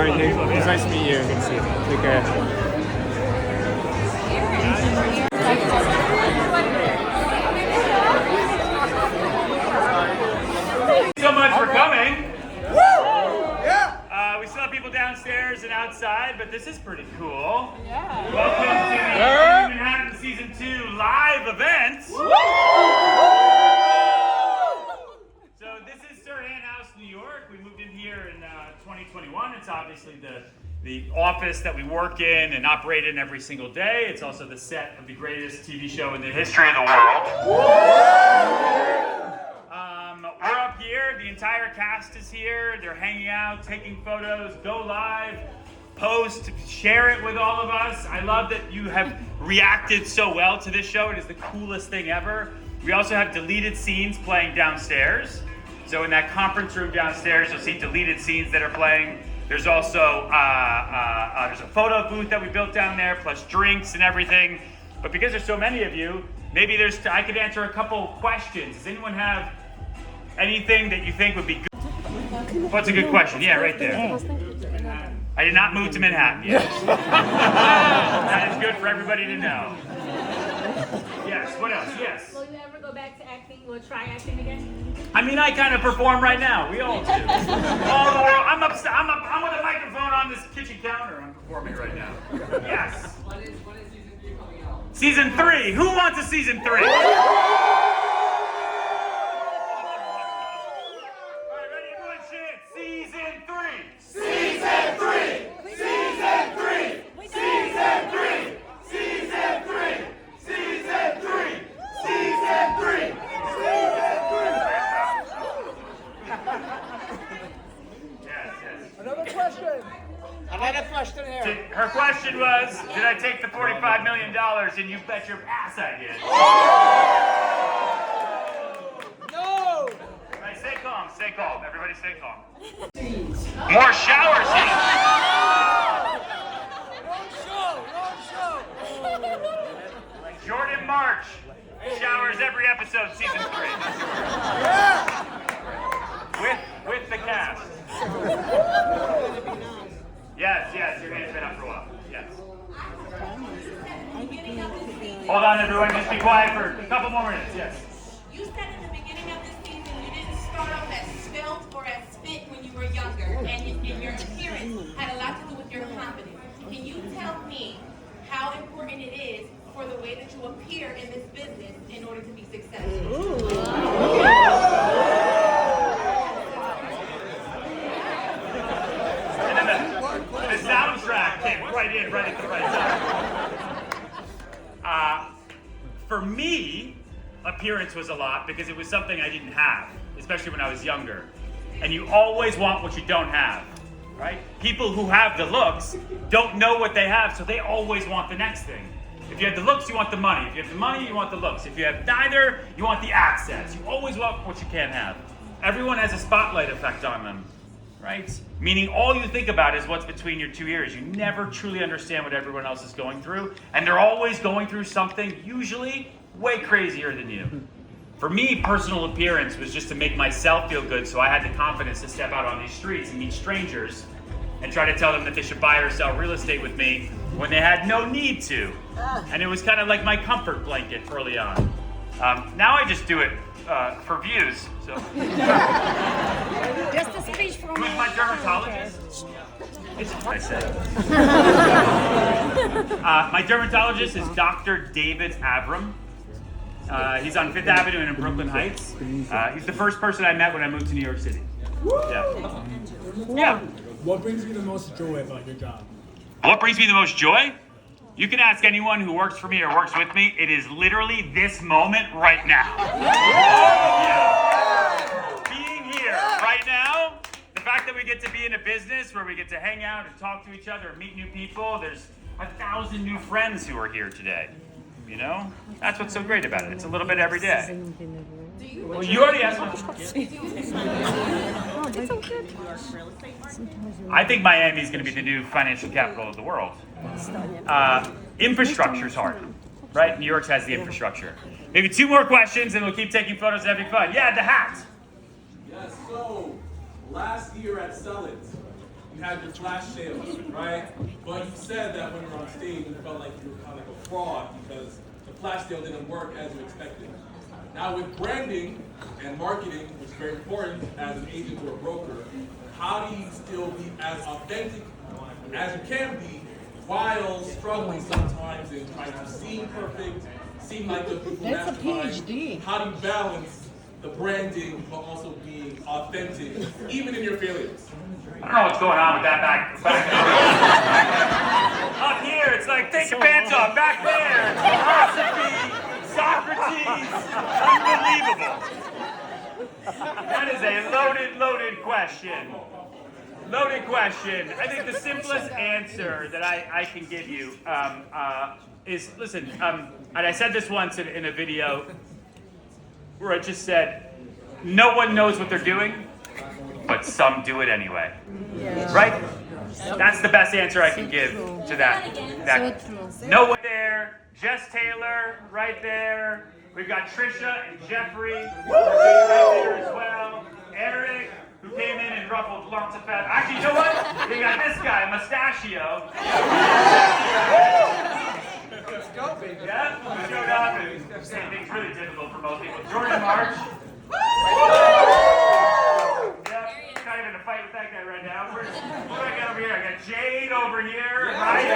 It was nice to meet you. Good to see you. Take care. Thanks so much for coming. We still have people downstairs and outside, but this is pretty cool. Yeah. Welcome to the Manhattan Season 2 live event. So this is Serhant House, New York. We moved in here in 2021. It's obviously the office that we work in and operate in every single day. It's also the set of the greatest TV show in the history of the world. We're up here, the entire cast is here, they're hanging out, taking photos, go live, post, share it with all of us. I love that you have reacted so well to this show. It is the coolest thing ever. We also have deleted scenes playing downstairs. So in that conference room downstairs, you'll see deleted scenes that are playing. There's also there's a photo booth that we built down there, plus drinks and everything. But because there's so many of you, maybe I could answer a couple questions. Does anyone have anything that you think would be good? What's a good question? Yeah, right there. I did not move to Manhattan yet. That is good for everybody to know. Yes, what else? Yes. Will you ever go back to acting? Will you try acting again? I mean, I kind of perform right now. We all do. All the world. I'm with a microphone on this kitchen counter. I'm performing right now. Yes. When is season 3 coming out? Season 3. Who wants a season 3? Another question here. Her question was, did I take the $45 million? And you bet your ass I did. No! Right, stay calm, stay calm. Everybody stay calm. More shower scenes. Wrong show! Jordan March showers every episode, season 3. With the cast. Yes, your hand's been up for a while. Yes. Hold on, everyone. Just be quiet for a couple more minutes. Yes. You said in the beginning of this season you didn't start off as svelte or as fit when you were younger, and your appearance had a lot to do with your confidence. Can you tell me how important it is for the way that you appear in this business in order to be successful? The soundtrack came right at the right time. For me, appearance was a lot because it was something I didn't have, especially when I was younger. And you always want what you don't have, right? People who have the looks don't know what they have, so they always want the next thing. If you have the looks, you want the money. If you have the money, you want the looks. If you have neither, you want the access. You always want what you can't have. Everyone has a spotlight effect on them, right? Meaning all you think about is what's between your two ears. You never truly understand what everyone else is going through, and they're always going through something, usually way crazier than you. For me, personal appearance was just to make myself feel good, so I had the confidence to step out on these streets and meet strangers and try to tell them that they should buy or sell real estate with me when they had no need to. And it was kind of like my comfort blanket early on. Now I just do it for views. So. Just a speech from Who's my dermatologist? It's what I said. My dermatologist is Dr. David Avram. He's on 5th Avenue and in Brooklyn Heights. He's the first person I met when I moved to New York City. Yeah. What brings you the most joy about your job? What brings me the most joy? You can ask anyone who works for me or works with me. It is literally this moment right now. Being here right now, the fact that we get to be in a business where we get to hang out and talk to each other and meet new people. There's 1,000 new friends who are here today. You know? That's what's so great about it. It's a little bit every day. Well, you already asked one. I think Miami is going to be the new financial capital of the world. Infrastructure's hard, right? New York has the infrastructure. Maybe 2 more questions and we'll keep taking photos and having fun. Yeah, the hat. Yes, so last year at Sell It, you had your flash sales, right? But you said that when you were on stage, you felt like you were kind of like a fraud because the flash sale didn't work as you expected. Now with branding and marketing, which is very important as an agent or a broker, how do you still be as authentic as you can be while struggling sometimes and trying to seem perfect, seem like the people That's a mastermind? PhD. How do you balance the branding but also being authentic, even in your failures? I don't know what's going on with that back up here, it's like, take your pants off. Back there, philosophy, Socrates, unbelievable. That is a loaded question. Loaded question. I think the simplest answer that I can give you is, listen, and I said this once in a video where I just said, no one knows what they're doing, but some do it anyway. Right? That's the best answer I can give to that. No one there. Jess Taylor, right there. We've got Trisha and Jeffrey, right there as well. Eric, who came in and ruffled lots of feathers. Actually, you know what? We got this guy, Mustachio. Let's go, baby. Yeah, who showed up and made things really difficult for most people. Jordan March. Yep, kind of in a fight with that guy right now. What do I got over here? I got Jade over here, right?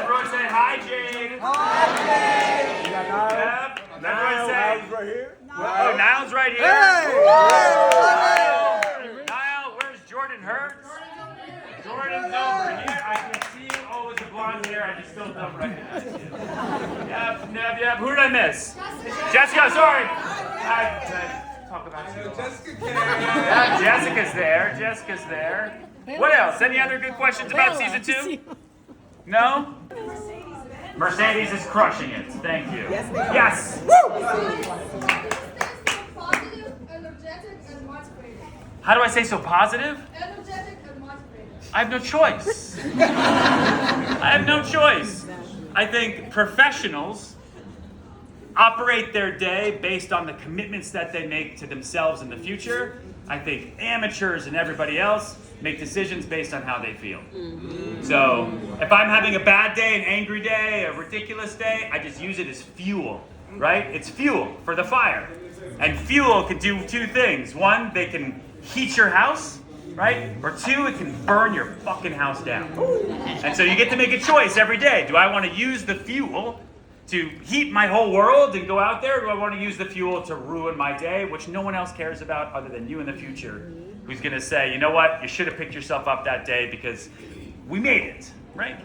Everyone say hi, Jade. Hi, Jade. Yep. Everyone say. right here. Oh, Niall's right here. Niall, where's Jordan Hurts? Jordan's over here. I can see all with the blonde hair. I just still dumb right now. Yep. Who did I miss? Jessica, sorry. Talk about you. Jessica Yeah, Jessica's there. What else? Any other good questions about season 2? No? Mercedes is crushing it. Thank you. Yes. Positive, energetic, and motivated. How do I say so positive? Energetic and motivated. I have no choice. I think professionals operate their day based on the commitments that they make to themselves in the future. I think amateurs and everybody else make decisions based on how they feel. So if I'm having a bad day, an angry day, a ridiculous day, I just use it as fuel, right? It's fuel for the fire. And fuel can do 2 things. 1, they can heat your house, right? Or 2, it can burn your fucking house down. And so you get to make a choice every day. Do I want to use the fuel to heat my whole world and go out there, or do I want to use the fuel to ruin my day, which no one else cares about other than you in the future, who's going to say, you know what, you should have picked yourself up that day because we made it, right?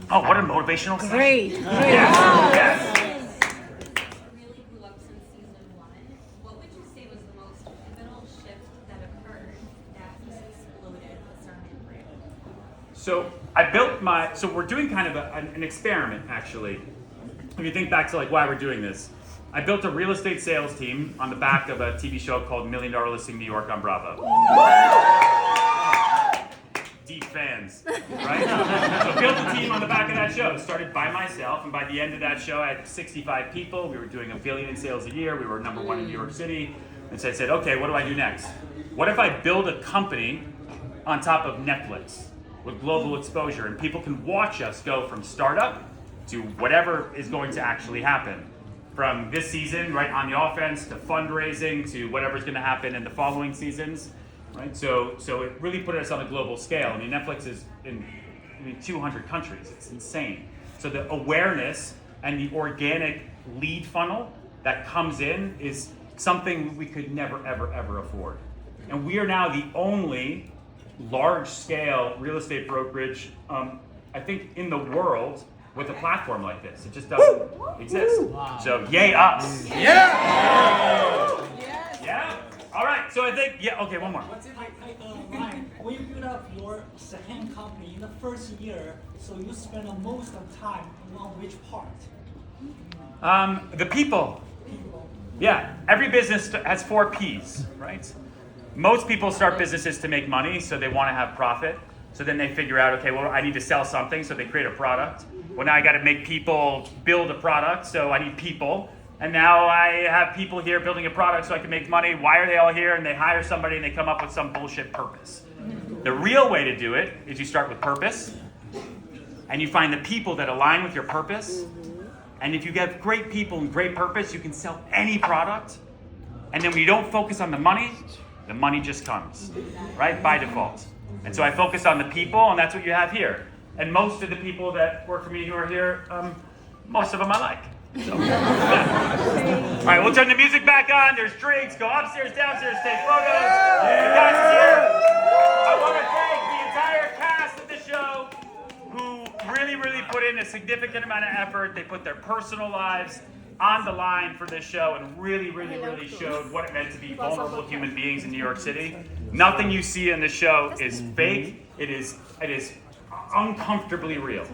Oh, what a motivational session. Great. Yes. Really blew up since season 1. What would you say was the most pivotal shift that occurred that has exploded the Serhant brand? So so we're doing kind of an experiment, actually. If you think back to like why we're doing this, I built a real estate sales team on the back of a TV show called $1 Million Listing New York on Bravo. Deep fans, right? So built a team on the back of that show. Started by myself, and by the end of that show, I had 65 people. We were doing $1 billion in sales a year. We were #1 in New York City. And so I said, okay, what do I do next? What if I build a company on top of Netflix with global exposure, and people can watch us go from startup to whatever is going to actually happen. From this season, right, on the offense, to fundraising, to whatever's going to happen in the following seasons, right? So it really put us on a global scale. I mean, Netflix is in 200 countries. It's insane. So the awareness and the organic lead funnel that comes in is something we could never, ever, ever afford. And we are now the only large-scale real estate brokerage, I think, in the world with a platform like this. It just doesn't exist. Wow. So yay us. Yeah. Yeah. All right. So I think okay. One more. What's it like, Ryan? When you build up your second company in the first year, so you spend the most of time on which part? The people. Yeah. Every business has 4 P's, right? Most people start businesses to make money, so they want to have profit. So then they figure out, okay, well, I need to sell something, so they create a product. Well, now I got to make people build a product, so I need people. And now I have people here building a product so I can make money. Why are they all here? And they hire somebody and they come up with some bullshit purpose. The real way to do it is you start with purpose, and you find the people that align with your purpose. And if you get great people and great purpose, you can sell any product. And then when you don't focus on the money just comes, right? By default. And so I focus on the people, and that's what you have here. And most of the people that work for me who are here, most of them I like. So, yeah. All right, we'll turn the music back on. There's drinks. Go upstairs, downstairs, take photos. You guys are here. I want to thank the entire cast of the show who really put in a significant amount of effort. They put their personal lives on the line for this show and really showed what it meant to be vulnerable human beings in New York City. Nothing you see in the show is fake. It is uncomfortably real,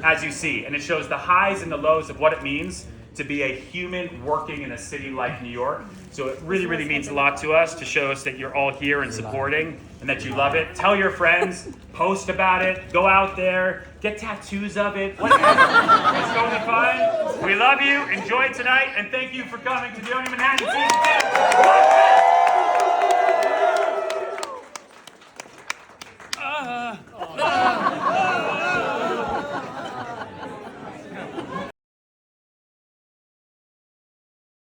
as you see, and it shows the highs and the lows of what it means to be a human working in a city like New York. So it really means a lot to us to show us that you're all here and supporting and that you love it. Tell your friends, post about it, go out there, get tattoos of it, whatever. It's going to be fun. We love you, enjoy tonight, and thank you for coming to the Only Manhattan Season 2.